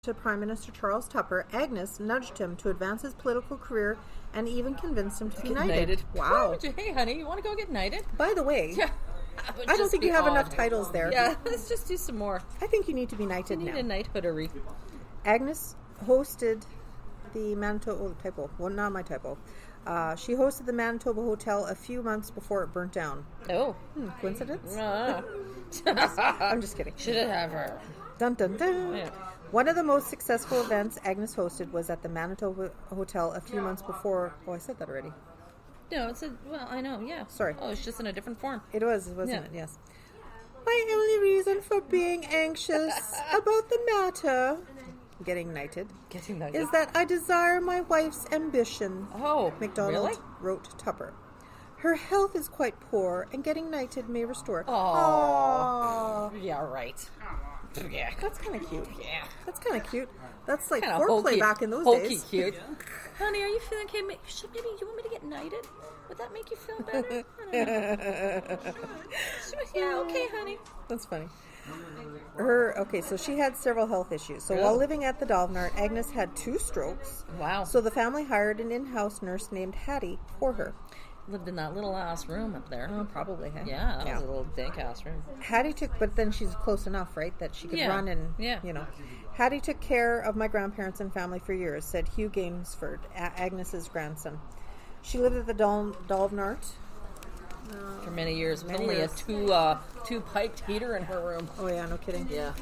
to Prime Minister Charles Tupper, Agnes nudged him to advance his political career and even convinced him to be knighted. Wow. Hey, honey, you want to go get knighted? By the way, Yeah. I don't think you have enough titles there. Yeah, let's just do some more. I think you need to be knighted You need now. a knighthoodery. Agnes hosted the Manitoba... typo. Well, not my typo. She hosted the Manitoba Hotel a few months before it burnt down. Oh. Coincidence? No. I'm just kidding. Should have her. Dun, dun, dun. Yeah. One of the most successful events Agnes hosted was at the Manitoba Hotel a few months before... Oh, I said that already. No, it's a... Well, I know, yeah. Sorry. Oh, it's just in a different form. It was, wasn't Yeah. it? Yes. My only reason for being anxious about the matter, getting knighted, is that I desire my wife's ambition. Oh, MacDonald really? wrote Tupper. Her health is quite poor, and getting knighted may restore. Oh. Yeah, right. Yeah. That's kind of cute. Yeah. That's kind of cute. That's like Kinda foreplay hokey, back in those hokey days. Cute. Honey, are you feeling okay? Maybe you want me to get knighted? Would that make you feel better? I don't know. Yeah, okay, honey. That's funny. So she had several health issues. So Really? while living at the Dalnavert, Agnes had 2 strokes. Wow. So the family hired an in-house nurse named Hattie for her. Lived in that little ass room up there. Oh, probably. Huh? Yeah, that was a little dank ass room. Hattie but then she's close enough, right, that she could run and, Hattie took care of my grandparents and family for years, said Hugh Gainsford, Agnes's grandson. She lived at the Dalnavert For many years. With Many only years. a two-piped heater in her room. Oh, yeah, no kidding. Yeah.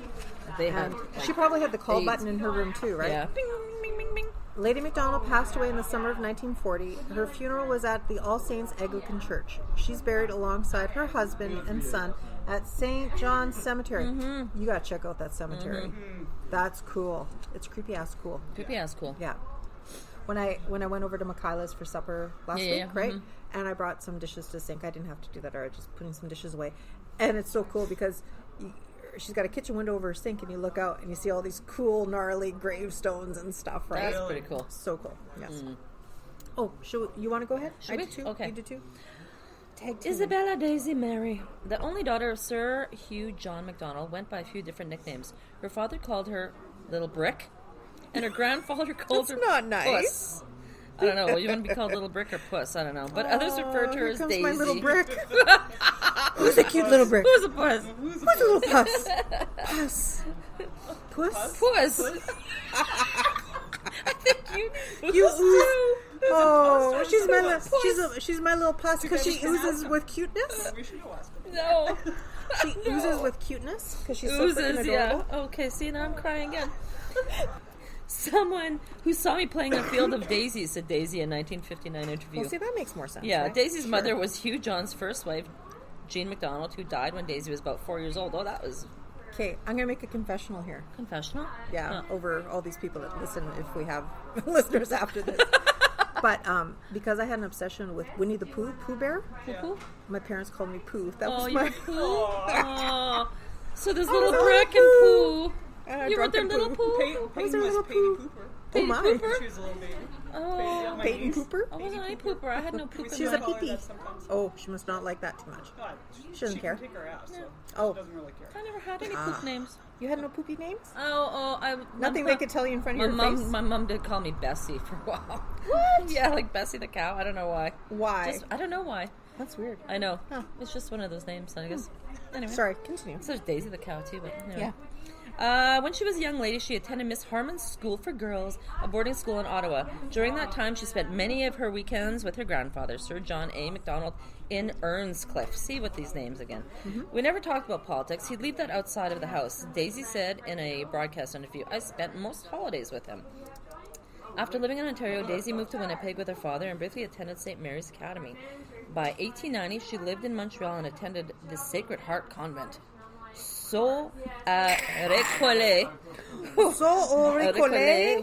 They had... And she probably had the call button in her room, too, right? Yeah. Bing, bing, bing, bing. Lady MacDonald passed away in the summer of 1940. Her funeral was at the All Saints Anglican Church. She's buried alongside her husband and son at St. John's Cemetery. Mm-hmm. You gotta check out that cemetery. Mm-hmm. That's cool. It's creepy ass cool. Creepy ass cool. Yeah. When I went over to Michaela's for supper last week, right? Mm-hmm. And I brought some dishes to sink. I didn't have to do that. I was just putting some dishes away. And it's so cool because she's got a kitchen window over her sink, and you look out and you see all these cool, gnarly gravestones and stuff, right? That's pretty cool. So cool. Yes. Mm. Oh, you want to go ahead? Should we? did 2. Okay. You did 2. Tag team. Isabella Daisy Mary. The only daughter of Sir Hugh John MacDonald, went by a few different nicknames. Her father called her Little Brick, and her grandfather called her not nice. Puss. I don't know. Well, you want to be called Little Brick or Puss? I don't know. But others refer to her as Daisy. My little brick. Who's a cute little brick? Who's a puss? Who's a little puss? Puss. Puss? Puss. I think you ooze. Oh, she's my little puss because she oozes with cuteness. No. She oozes with cuteness because she's so freaking adorable. Yeah. Okay, see, now I'm crying again. Someone who saw me playing a field of daisies, said Daisy in a 1959 interview. Well, see, that makes more sense. Yeah, right? Daisy's mother was Hugh John's first wife, Jean MacDonald, who died when Daisy was about 4 years old. Oh, that was... Okay, I'm going to make a confessional here. Confessional? Yeah, over all these people that listen, if we have listeners after this. But because I had an obsession with Winnie the Pooh Bear, Pooh? My parents called me Pooh. That was you my were Pooh? Oh. So there's little Brick and Pooh. You were their little Pooh? Peyton was Peyton Pooper. Oh my. Pooper? She was a little baby. Oh. Peyton Pooper? I wasn't any pooper. I had no poop in She's my... a pee-pee. Oh, she must not like that too much. She doesn't care. She can kick her ass, so Oh. she doesn't really care. I never had any poop names. You had no poopy names? Nothing they could tell you in front of your face? My mom did call me Bessie for a while. What? Yeah, like Bessie the cow. I don't know why. Why? I don't know why. That's weird. I know. Huh. It's just one of those names, I guess. Anyway. Sorry, continue. So there's Daisy the cow, too. But anyway. Yeah. When she was a young lady, she attended Miss Harmon's School for Girls, a boarding school in Ottawa. During that time, she spent many of her weekends with her grandfather, Sir John A. MacDonald, in Earnscliffe. See what these names again. Mm-hmm. We never talked about politics. He'd leave that outside of the house. Daisy said in a broadcast interview, I spent most holidays with him. After living in Ontario, Daisy moved to Winnipeg with her father and briefly attended St. Mary's Academy. By 1890, she lived in Montreal and attended the Sacred Heart Convent. Récollet,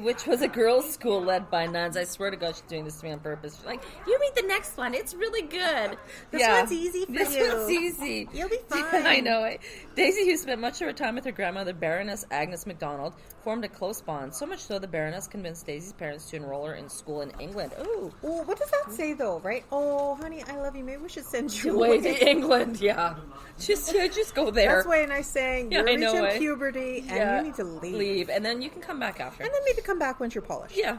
which was a girls' school led by nuns. I swear to God, she's doing this to me on purpose. She's like, you read the next one. It's really good. This one's easy for you. This one's easy. You'll be fine. Yeah, I know it. Daisy, who spent much of her time with her grandmother, Baroness Agnes MacDonald, formed a close bond, so much so the Baroness convinced Daisy's parents to enroll her in school in England. Ooh. Oh, what does that say, though, right? Oh, honey, I love you. Maybe we should send you Away to England, yeah. Just go there. That's way nice saying you're reaching puberty and you need to leave. And then you can come back after. And then maybe come back once you're polished. Yeah.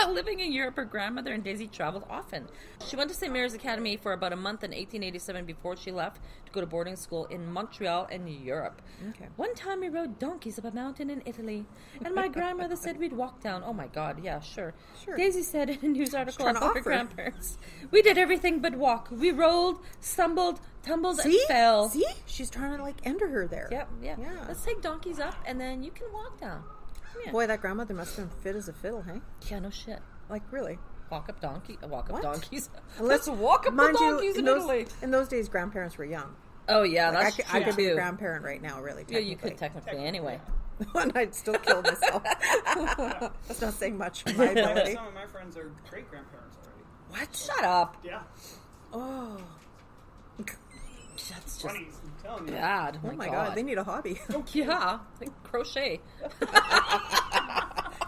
Living in Europe, her grandmother and Daisy traveled often. She went to St. Mary's Academy for about a month in 1887 before she left to go to boarding school in Montreal in Europe. Okay. One time we rode donkeys up a mountain in Italy, and my grandmother said we'd walk down. Oh my God, yeah, sure. Daisy said in a news article about her grandparents, we did everything but walk. We rolled, stumbled, tumbled, and fell. See? She's trying to, enter her there. Yep, yeah. Let's take donkeys up, and then you can walk down. Yeah. Boy, that grandmother must have been fit as a fiddle, hey? Yeah, no shit. Really? Walk up donkeys. Let's walk up the donkeys in Italy. In those days, grandparents were young. Oh, yeah, that's true. I could be a grandparent right now, really, Yeah, you could technically anyway. And I'd still kill myself. That's not saying much for my ability. Some of my friends are great-grandparents already. What? Shut up. Yeah. Oh. That's just 20s, I'm telling you. bad. Oh my God, they need a hobby. Yeah, like crochet.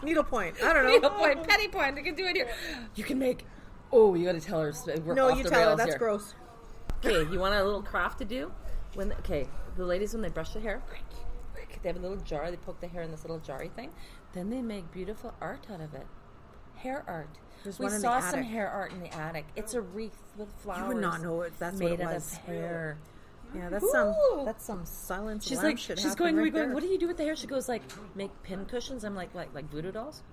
Needlepoint. I don't know. Needlepoint, penny point. You can do it here. You can make. Oh, you got to tell her. We're no, off you the tell her. rails That's here. gross. Okay, you want a little craft to do? The ladies when they brush their hair, they have a little jar. They poke the hair in this little jarry thing. Then they make beautiful art out of it. Hair art. We saw some hair art in the attic. It's a wreath with flowers. You would not know it. That's made what it out was. of hair. Yeah, that's some silence. She's going. What do you do with the hair? She goes make pin cushions. I'm like voodoo dolls.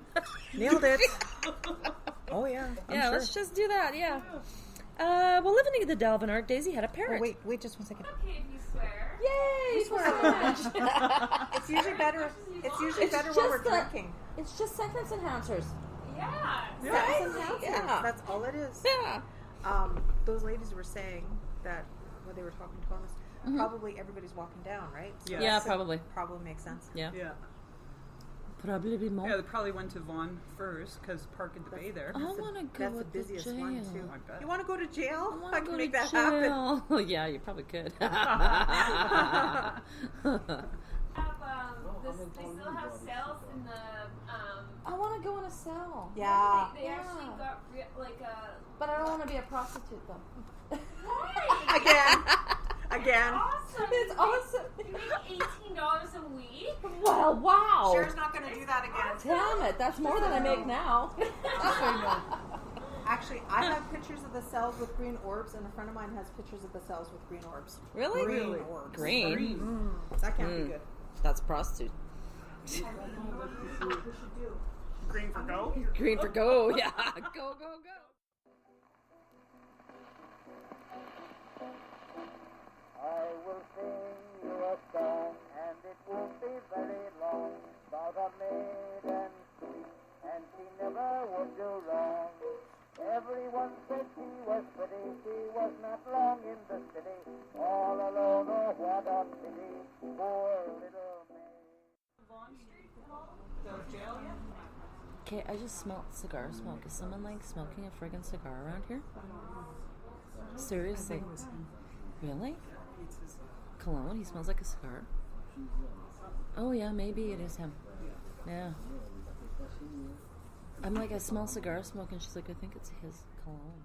Nailed it. Oh yeah. I'm sure. Let's just do that. Yeah. Well, living in the Dalnavert, Daisy had a parrot. Oh, wait, just 1 second. Okay, if you swear. Yay! Swear. It's usually better. It's usually better when we're drinking. It's just sentence enhancers. Yeah. Sentence enhancers. Yeah. That's all it is. Yeah. Those ladies were saying that when they were talking to us, probably everybody's walking down, right? So Yeah, probably. Probably makes sense. Yeah. Yeah. Probably more. Yeah, they probably went to Vaughan first because Park at the Bay there. I want to go That's the to busiest jail. one too. I bet. You want to go to jail? I can make that happen. happen. Yeah, you probably could. They still have sales in the. I want to go on a sale. Yeah. They actually got But I don't want to be a prostitute though. Again. Awesome. It's awesome. You make $18 a week. Well, wow. Cher's not going to do that again. Damn it, that's more than I make now. Actually, I have pictures of the cells with green orbs, and a friend of mine has pictures of the cells with green orbs. Really? Green orbs. Green. That can't be good. That's prostitute. Green for go? Green for go, yeah. Go, go, go. I will sing you a song, and it won't be very long, about a maiden sweet, and she never would do wrong. Everyone said she was pretty, she was not long in the city, all alone, oh what a pity, poor little maid. Okay, I just smelled cigar smoke. Is someone smoking a friggin' cigar around here? Seriously? Really? Cologne? He smells like a cigar. Oh yeah, maybe it is him. Yeah. I'm I smell cigar smoke, and she's I think it's his cologne.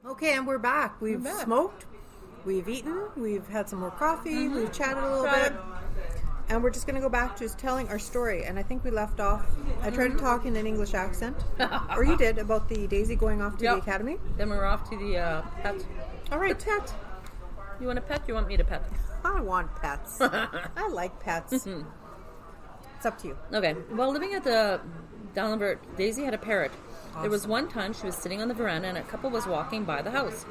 Okay, and we're back. We've smoked, we've eaten, we've had some more coffee, we've chatted a little bit, and we're just going to go back to just telling our story. And I think we left off, I tried to talk in an English accent, or you did, about the Daisy going off to the academy. Then we're off to the pet. All right, pet. You want a pet? You want me to pet? I want pets. I like pets. It's up to you. Okay. Well, living at the Dalnavert, Daisy had a parrot. Awesome. There was one time she was sitting on the veranda and a couple was walking by the house.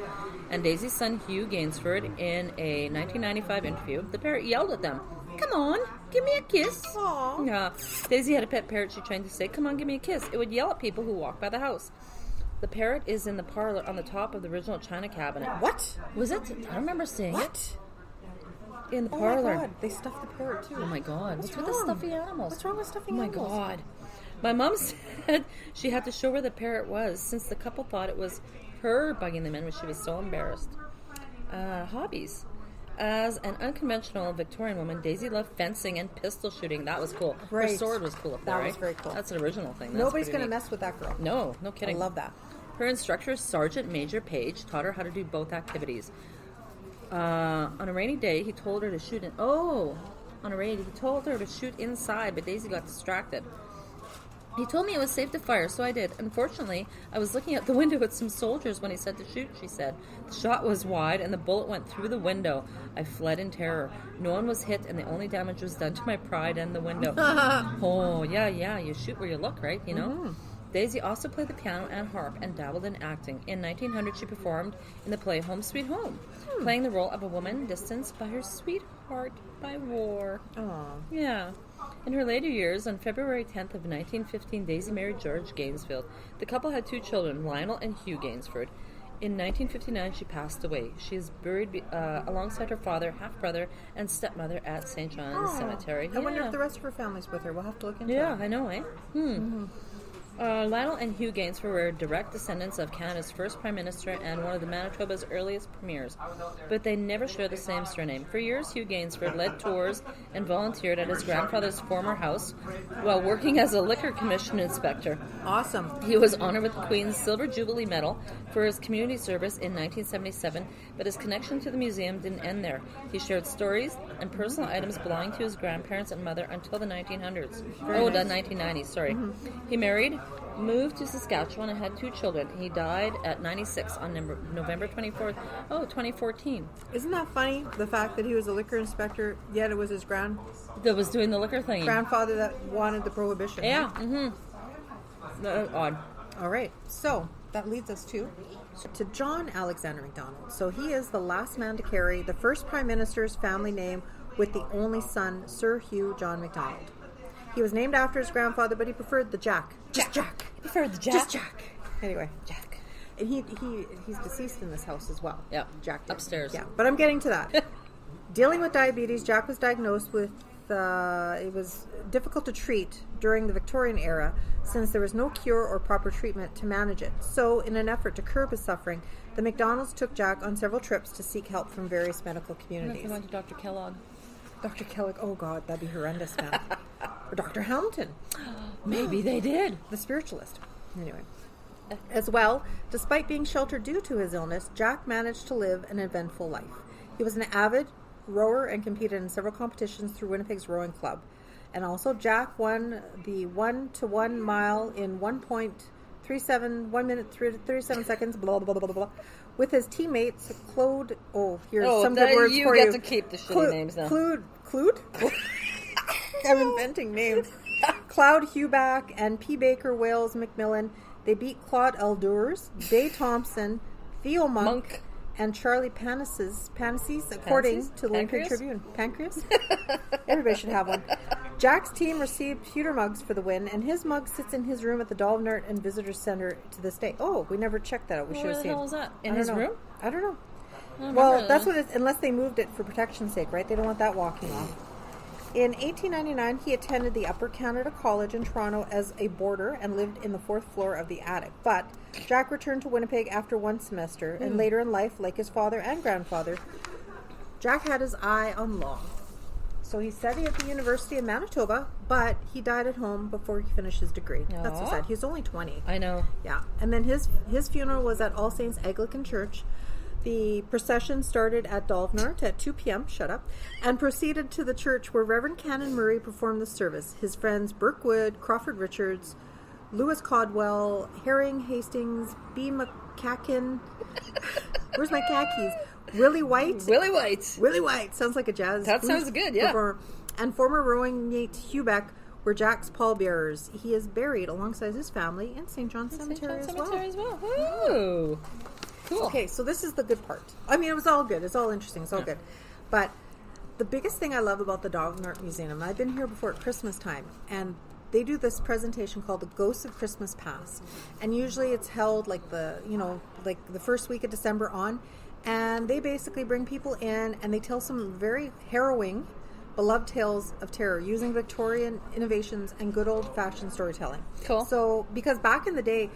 And Daisy's son Hugh Gainsford, in a 1995 interview, the parrot yelled at them. Come on, give me a kiss. Aw. Yeah. Daisy had a pet parrot she trained to say, come on, give me a kiss. It would yell at people who walked by the house. The parrot is in the parlor on the top of the original china cabinet. What? Was it? I remember seeing What? it in the Oh parlor. my god, they stuffed the parrot too. Oh my god. What's with the wrong? stuffy animals? What's wrong with stuffing Oh my animals? god. My mom said she had to show where the parrot was since the couple thought it was her bugging them in when she was so embarrassed. Hobbies. As an unconventional Victorian woman, Daisy loved fencing and pistol shooting. That was cool. Her Right. sword was cool up there, That right? was very cool. That's an original thing. That's Nobody's pretty going to neat. mess with that girl. No I kidding. love that. Her instructor, Sergeant Major Page, taught her how to do both activities. On a rainy day, he told her to shoot he told her to shoot inside, but Daisy got distracted. He told me it was safe to fire, so I did. Unfortunately, I was looking out the window at some soldiers when he said to shoot, she said. The shot was wide, and the bullet went through the window. I fled in terror. No one was hit, and the only damage was done to my pride and the window. Oh, yeah, you shoot where you look, right? You know? Mm-hmm. Daisy also played the piano and harp and dabbled in acting. In 1900, she performed in the play Home Sweet Home, playing the role of a woman distanced by her sweetheart by war. Aw. Yeah. In her later years, on February 10th of 1915, Daisy married George Gainsfield. The couple had 2 children, Lionel and Hugh Gainsford. In 1959, she passed away. She is buried alongside her father, half-brother, and stepmother at St. John's Cemetery. I wonder if the rest of her family's with her. We'll have to look into Yeah, that. I know, eh? Lionel and Hugh Gainsford were direct descendants of Canada's first Prime Minister and one of the Manitoba's earliest premiers, but they never shared the same surname. For years, Hugh Gainsford led tours and volunteered at his grandfather's former house while working as a liquor commission inspector. Awesome. He was honored with the Queen's Silver Jubilee Medal for his community service in 1977, but his connection to the museum didn't end there. He shared stories and personal items belonging to his grandparents and mother until the 1900s. The 1990s, sorry. He married, moved to Saskatchewan, and had 2 children. He died at 96 on November 24th, 2014. Isn't that funny? The fact that he was a liquor inspector, yet it was his That was doing the liquor thing. grandfather that wanted the prohibition. Yeah, odd. All right. So that leads us to John Alexander MacDonald. So he is the last man to carry the first Prime Minister's family name with the only son, Sir Hugh John MacDonald. He was named after his grandfather, but he preferred the Jack. Just Jack. He preferred the Jack. Just Jack. Anyway, Jack. And he's deceased in this house as well. Yeah. Jack did. Upstairs. Yeah, but I'm getting to that. Dealing with diabetes, Jack was diagnosed with it was difficult to treat during the Victorian era since there was no cure or proper treatment to manage it. So, in an effort to curb his suffering, the MacDonalds took Jack on several trips to seek help from various medical communities. I went to Dr. Kellogg. Dr. Kellogg, oh God, that'd be horrendous now. Or Dr. Hamilton, Maybe they did. the spiritualist. Anyway. As well, despite being sheltered due to his illness, Jack managed to live an eventful life. He was an avid rower and competed in several competitions through Winnipeg's rowing club. And also, Jack won the 1-to-1 mile in 1 minute 37 seconds, blah, blah, blah, blah, blah, with his teammates, Claude, here's some good words for you. You get to keep the shitty names now. Claude? I'm inventing names. Cloud Huback and P. Baker Wales McMillan. They beat Claude Eldurs, Day Thompson, Theo Monk, and Charlie Panases, according to the Lincoln Tribune. Pancreas? Everybody should have one. Jack's team received pewter mugs for the win, and his mug sits in his room at the Dalnavert and Visitor Center to this day. Oh, we never checked that out. We should have seen. Where the hell is that? In I his don't know. room? I don't know. I don't Well, remember that's that. what it's, unless they moved it for protection's sake, right? They don't want that walking off. In 1899, he attended the Upper Canada College in Toronto as a boarder and lived in the 4th floor of the attic. But Jack returned to Winnipeg after 1 semester, and later in life, like his father and grandfather, Jack had his eye on law. So he studied at the University of Manitoba, but he died at home before he finished his degree. That's so Aw. sad. He was only 20. I know. Yeah. And then his funeral was at All Saints Anglican Church. The procession started at Dalnavert at 2 p.m., shut up, and proceeded to the church where Reverend Canon Murray performed the service. His friends Burke Wood, Crawford Richards, Lewis Caldwell, Herring Hastings, B. McCacken, where's my khakis? Willie White. Willie White. Willie White. Sounds like a jazz That blues sounds good, yeah. performer. And former rowing mate Hubeck were Jack's pallbearers. He is buried alongside his family in St. John's Cemetery as well. Ooh. Cool. Okay, so this is the good part. I mean, it was all good. It's all interesting. It's all good. But the biggest thing I love about the Dalnavert Museum, and I've been here before at Christmas time, and they do this presentation called The Ghosts of Christmas Past. And usually it's held like the first week of December on. And they basically bring people in and they tell some very harrowing, beloved tales of terror using Victorian innovations and good old-fashioned storytelling. Cool. So, because back in the day,